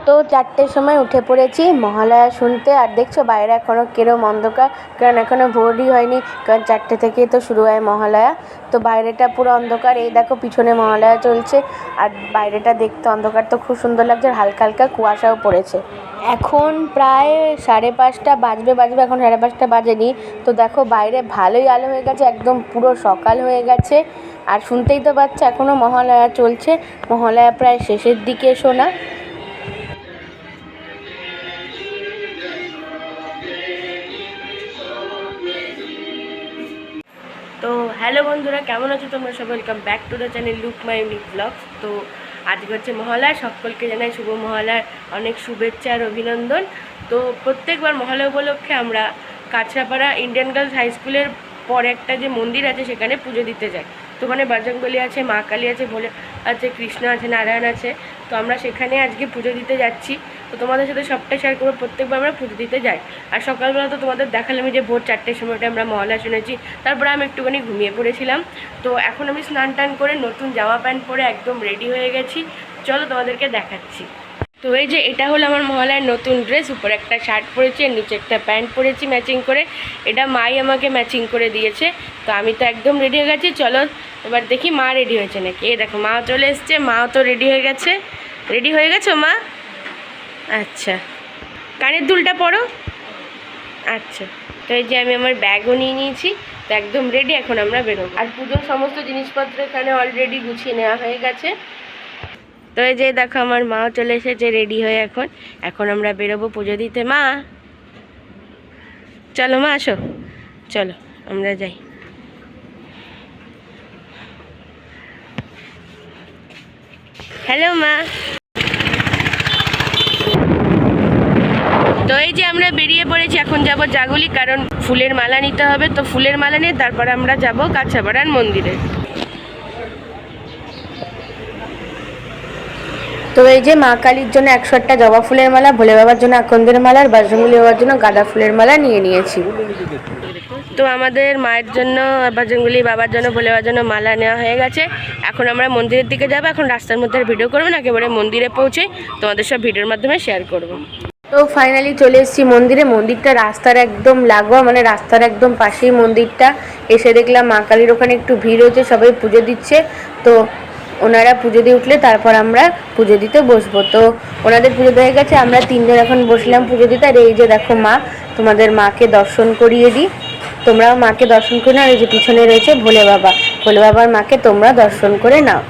তো 4টের সময় উঠে পড়েছি মহালয়া শুনতে। আর দেখছো বাইরে এখনও কিরম অন্ধকার, কারণ এখনও ভোরই হয়নি, কারণ 4টে থেকেই তো শুরু হয় মহালয়া। তো বাইরেটা পুরো অন্ধকার, এই দেখো পিছনে মহালয়া চলছে, আর বাইরেটা দেখতে অন্ধকার তো খুব সুন্দর লাগছে, আর হালকা হালকা কুয়াশাও পড়েছে। এখন প্রায় 5:30 বাজবে, এখন 5:30 বাজেনি। তো দেখো বাইরে ভালোই আলো হয়ে গেছে, একদম পুরো সকাল হয়ে গেছে। আর শুনতেই তো পাচ্ছ এখনও মহালয়া চলছে, মহালয়া প্রায় শেষের দিকে শোনা। তো হ্যালো বন্ধুরা, কেমন আছো তোমরা সবাই? Welcome back to the channel look my unique blogs. তো আজকে হচ্ছে মহালয়া, সকলকে জানাই শুভ মহালয়ার অনেক শুভেচ্ছা আর অভিনন্দন। তো প্রত্যেকবার মহালয়া উপলক্ষে আমরা কাছড়াপাড়া ইন্ডিয়ান গার্লস হাই স্কুলের পরে একটা যে মন্দির আছে সেখানে পুজো দিতে যাই। তো ওখানে বজরংবলী আছে, মা কালী আছে, ভোলে আছে, কৃষ্ণ আছে, নারায়ণ আছে। তো আমরা সেখানে আজকে পুজো দিতে যাচ্ছি। তো তোমাদের সাথে সবটাই শেয়ার করবো, প্রত্যেকবার আমরা পুজো দিতে যাই। আর সকালবেলা তো তোমাদের দেখালাম যে ভোর 4টের সময়টা আমরা মহালয়া শুনেছি, তারপরে আমি একটুখানি ঘুমিয়ে পড়েছিলাম। তো এখন আমি স্নান টান করে নতুন জামা প্যান্ট পরে একদম রেডি হয়ে গেছি, চলো তোমাদেরকে দেখাচ্ছি। তো এই যে এটা হলো আমার মহালয়ার নতুন ড্রেস, উপরে একটা শার্ট পরেছি আর নিচে একটা প্যান্ট পরেছি ম্যাচিং করে। এটা মাই আমাকে ম্যাচিং করে দিয়েছে। তো আমি তো একদম রেডি হয়ে গেছি, চলো এবার দেখি মা রেডি হয়েছে নাকি। এই দেখো মা চলে এসছে, মাও তো রেডি হয়ে গেছে। রেডি হয়ে গেছো মা? আচ্ছা, কানের দুলটা পরো। আচ্ছা, তো এই যে আমি আমার ব্যাগও নিয়ে নিয়েছি, তো একদম রেডি, এখন আমরা বেরোবো। আর পুজোর সমস্ত জিনিসপত্র এখানে অলরেডি গুছিয়ে নেওয়া হয়ে গেছে। তো এই যে দেখো আমার মাও চলে এসেছে রেডি হয়ে, এখন আমরা বেরোবো পুজো দিতে। মা চলো, মা আসো, চলো আমরা যাই। হ্যালো মা। তো এই যে আমরা বেরিয়ে পড়েছি, এখন যাব জাগুলি, কারণ ফুলের মালা নিতে হবে। তো ফুলের মালা নিয়ে তারপর আমরা যাব কাছড়াপাড়ার মন্দিরে। তো এই যে মা কালীর জন্য 100টা জবা ফুলের মালা, ভোলে বাবার জন্য আকন্দের মালা, আর বজরংবলী বাবার জন্য গাঁদা ফুলের মালা নিয়ে নিয়েছি। তো আমাদের মায়ের জন্য, বজরংবলী বাবার জন্য, ভোলে বাবার জন্য মালা নেওয়া হয়ে গেছে। এখন আমরা মন্দিরের দিকে যাবো। এখন রাস্তার মধ্যে ভিডিও করবো না, একেবারে মন্দিরে পৌঁছে তোমাদের সব ভিডিওর মাধ্যমে শেয়ার করব। তো ফাইনালি চলে এসেছি মন্দিরে। মন্দিরটা রাস্তার একদম লাগোয়া, মানে রাস্তার একদম পাশেই মন্দিরটা। এসে দেখলাম মা কালীর ওখানে একটু ভিড় হয়েছে, সবাই পুজো দিচ্ছে। তো ওনারা পুজো দিয়ে উঠলে তারপর আমরা পুজো দিতে বসবো। তো ওনাদের পুজো হয়ে গেছে, আমরা 3জন এখন বসলাম পুজো দিতে। আর এই যে দেখো মা, তোমাদের মাকে দর্শন করিয়ে দিই, তোমরাও মাকে দর্শন করে নাও। এই যে পিছনে রয়েছে ভোলে বাবা, ভোলে বাবার মাকে তোমরা দর্শন করে নাও।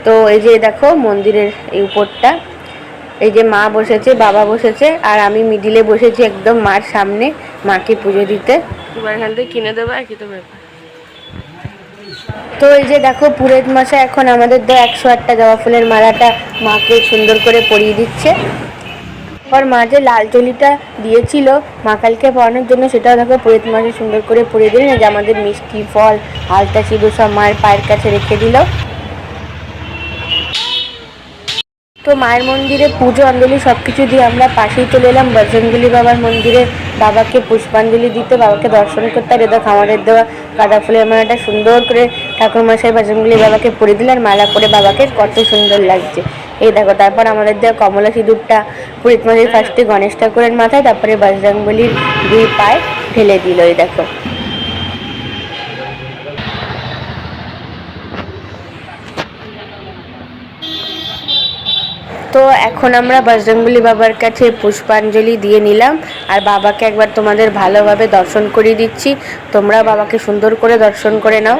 তো এই যে দেখো মন্দিরের এই উপরটা, এই যে মা বসেছে, বাবা বসেছে, আর আমি মিডিলে বসেছি একদম মার সামনে, মাকে পুজো দিতে। এবার এখান থেকে কিনে দেবো আর কি, তো ব্যাপার। তো এই যে দেখো পুরোহিত মশাই এখন আমাদের 108টা জবা ফুলের মালাটা মাকে সুন্দর করে পরিয়ে দিচ্ছে। আর মা যে লাল চলিটা দিয়েছিল মা কালকে পরানোর জন্য, সেটাও দেখো পুরোহিত মশাই সুন্দর করে পরিয়ে দিলেন। যে আমাদের মিষ্টি ফল, আলতা সিঁদুর সব মায়ের পায়ের কাছে রেখে দিল। তো মায়ের মন্দিরে পুজো অঞ্জলি সব কিছু দিয়ে আমরা পাশেই চলে এলাম বজরংবলী বাবার মন্দিরে, বাবাকে পুষ্পাঞ্জলি দিতে, বাবাকে দর্শন করতে। আর দেখো আমাদের দেওয়া গাঁদা ফুলের মালাটা সুন্দর করে ঠাকুরমশাই বজরংবলী বাবাকে পরে দিলেন, আর মালা করে বাবাকে কত সুন্দর লাগছে। এই দেখো তারপর আমাদের দেওয়া কমলা সিঁদুরটা পুরোহিত মশাই ফার্স্টে গণেশ ঠাকুরের মাথায়, তারপরে বজরংবলীর 2 পায়ে ঢেলে দিল। এই দেখো। তো এখন আমরা বজরংবলী বাবার কাছে পুষ্পাঞ্জলি দিয়ে নিলাম, আর বাবাকে একবার তোমাদের ভালোভাবে দর্শন করিয়ে দিচ্ছি। তোমরা বাবাকে সুন্দর করে দর্শন করে নাও।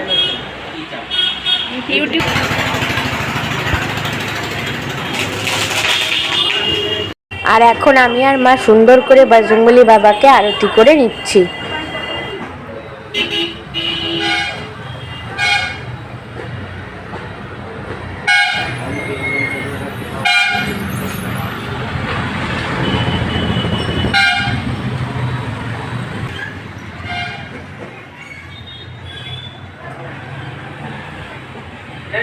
আর এখন আমি আর মা সুন্দর করে বজরংবলী বাবাকে আরতি করে নিচ্ছি। আর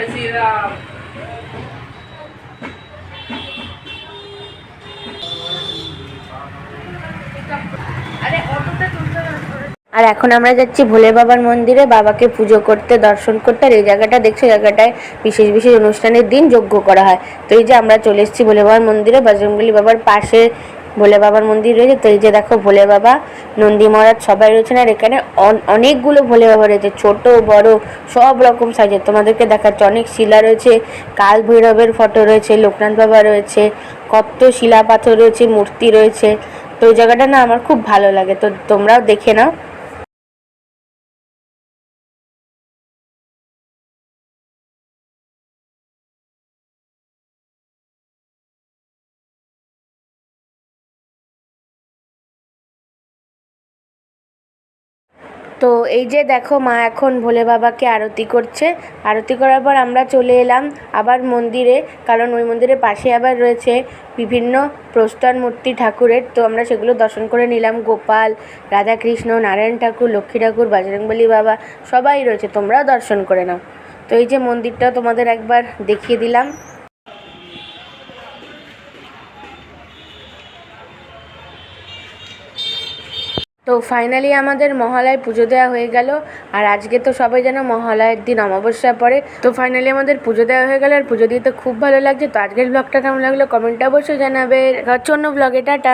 এখন আমরা যাচ্ছি ভোলে বাবার মন্দিরে বাবাকে পুজো করতে, দর্শন করতে। আর এই জায়গাটা দেখছো, জায়গাটায় বিশেষ বিশেষ অনুষ্ঠানের দিন যজ্ঞ করা হয়। তো এই যে আমরা চলে এসেছি ভোলে বাবার মন্দিরে, বজরংবলী বাবার পাশে ভোলে বাবার মন্দির রয়েছে। তো এই যে দেখো ভোলে বাবা, নন্দী মহারাজ সবাই রয়েছেন। আর এখানে অনেকগুলো ভোলে বাবা রয়েছে, ছোট বড় সব রকম সাইজের। তোমাদেরকে দেখাচ্ছে, অনেক শিলা রয়েছে, কাল ভৈরবের ফটো রয়েছে, লোকনাথ বাবা রয়েছে, কত শিলা পাথর রয়েছে, মূর্তি রয়েছে। তো ওই জায়গাটা না আমার খুব ভালো লাগে, তো তোমরাও দেখে নাও। তো এই যে দেখো মা এখন ভোলে বাবাকে আরতি করছে। আরতি করার পর আমরা চলে এলাম আবার মন্দিরে, কারণ ওই মন্দিরের পাশে আবার রয়েছে বিভিন্ন প্রস্তর মূর্তি ঠাকুরের। তো আমরা সেগুলো দর্শন করে নিলাম। গোপাল, রাধাকৃষ্ণ, নারায়ণ ঠাকুর, লক্ষ্মী ঠাকুর, বজরংবলী বাবা সবাই রয়েছে, তোমরাও দর্শন করে নাও। তো এই যে মন্দিরটা তোমাদের একবার দেখিয়ে দিলাম। তো ফাইনালি আমাদের মহালয় পুজো দেওয়া হয়ে গেল। আর আজকে তো সবাই যেন মহালয়ের দিন অমাবস্যা পড়ে। তো ফাইনালি আমাদের পুজো দেওয়া হয়ে গেল, আর পুজো দিতে খুব ভালো লাগছে। তো আজকের ব্লগটা কেমন লাগলো কমেন্টে অবশ্যই জানাবে। হচ্ছে অন্য ব্লগে, টাটা।